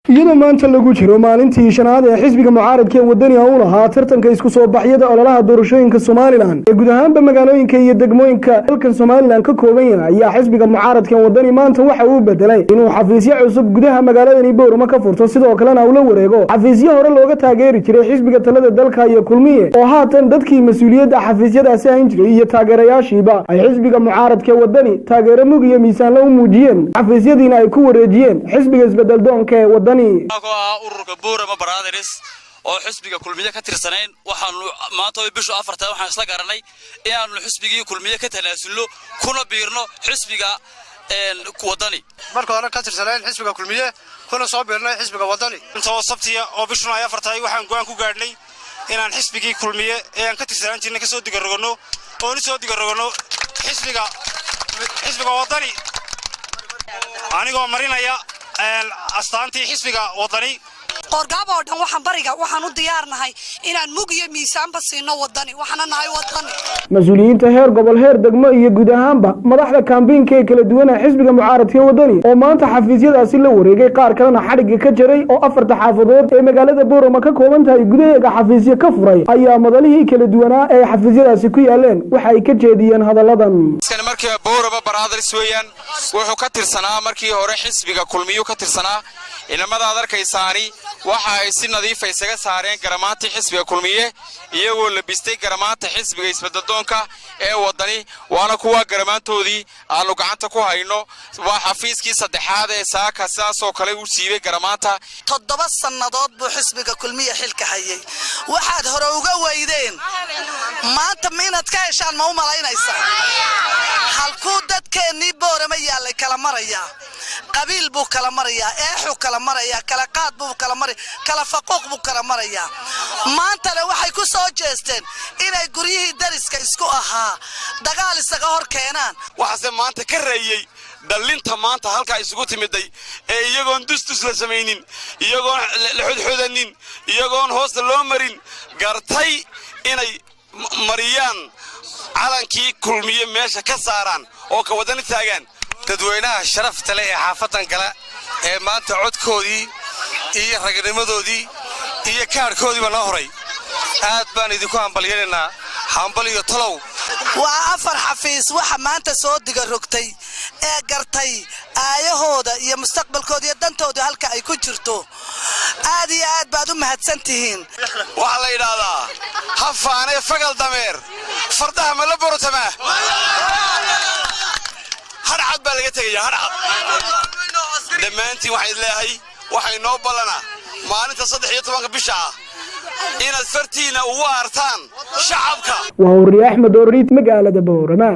iyadoo maanta lagu jiro maalintii shanaad ee xisbiga mucaaradka wadaniga u lahaa tartanka isku soo baxyada ololaha doorashooyinka Soomaaliland ee guud ahaanba magaalooyinka iyo degmooyinka dalka Soomaaliland ka kooban yahay ayaa xisbiga mucaaradka wadani maanta waxa uu bedelay inuu xafiisyo cusub gudaha magaalada Boorama ka furto sidoo kalena uu la wareego xafiisyo hore looga taageeri jiray xisbiga talada dalka iyo kulmiye oo haatan dadkii mas'uuliyadda xafiisyadaasi ahayn jiray iyo taageerayaashiiba ay xisbiga mucaaradka wadani taageero mug iyo miisaan la u muujiyeen xafiisyadiina ay ku wareejiyeen xisbiga isbedel doonka ee wadani ururka Boorama Brothers oo xisbiga kulmiye ka tirsaneen waxaan maanta bisha 4 waxaan isla garanay in aanu xisbigii kulmiye ka tanaasulno kuna biirno xisbiga wadani marka hore ka tirsaneen xisbiga kulmiye kuna soo biirnay xisbiga wadani inta sabtiya oo bisha 4 waxaan go'aan ku gaadhnay inaan xisbigii kulmiye ee aan ka tirsanaan jirnay ka soo digarogno oo ni soo digarogno xisbiga wadani anigoo marinaya astaantii xisbiga wadani qorgaabo dhan waxaan u diyaarnahay inaan mug iyo miisaanba siino wadani waxana nahay wadani mas'uuliyiinta heer gobol heer degmo iyo guud ahaanba madaxda kaambiinka ee kala duwan ee xisbiga mucaaradka wadani oo maanta xafiisyadaasi la wareegay qaar kalena xadhiga ka jaray oo afarta xaafadood ee magaalada Boorama ka kooban tahay gudaheega xafiisyo ka furay ayaa madalihii kala duwanaa ee xafiisyadaasi ku yaaleen waxa ay ka jeediyeen hadaladan markii Boorama Brothers weeyaan wuxuu ka tirsanaa markii hore xisbiga kulmiye ka tirsanaa inamada adarkaysaani waxa ay si nadiif ah isaga saareen garamaanta xisbiga kulmiye iyagoo la bistay garamaanta xisbiga isbedel doonka ee wadani waana kuwa garamaantoodii aanu gacanta ku hayno waa xafiiskii saddexaad ee saaka sidaas oo kale u siibay garamaanta 7 sanadood buu xisbiga kulmiye xilka hayay waxaad hore uga weydeen maanta minad ka heshaan ma u malaynaysaa halkuu dadkeenii Boorama yaalay kala maraya qabiil buu kala maraya eexu kala maraya kala qaad buu kala maraya kala faquuq buu kala maraya maanta waxay ku soo jeesteen inay guryihii dariska isku ahaa dagaal isaga hor keenaan waxaase maanta ka reeyay dalinta maanta halka isugu timiday ee iyagoon dustus la sameeynin iyagoon la xudxudanin iyagoon hoosta loo marin gartay inay mariyaan calankii kulmiye meesha ka saaraan oo ka wadani taagan dadweynaha sharafta leh ee xaafadan kala ee maanta codkoodii iyo ragnimadoodii iyo kaarkoodiiba la horay aad baan idinku hambalyeynaa hambaliyo talow waa afar xafiis waxa maanta soo diga rogtay ee gartay aayahooda iyo mustaqbalkooda iyo dantooda halka ay ku jirto aad iyo aad baad u mahadsantihiin waxa la yiraahdaa hafaane fagal dameer fardaha ma la borotama harcad baa laga tagay harcad dhammaantii waxay leeyahay waxay noo balana maalinta 13 bisha inaad fartiina ugu artaan shacabka waa Axmed Orid magaalada Boorama.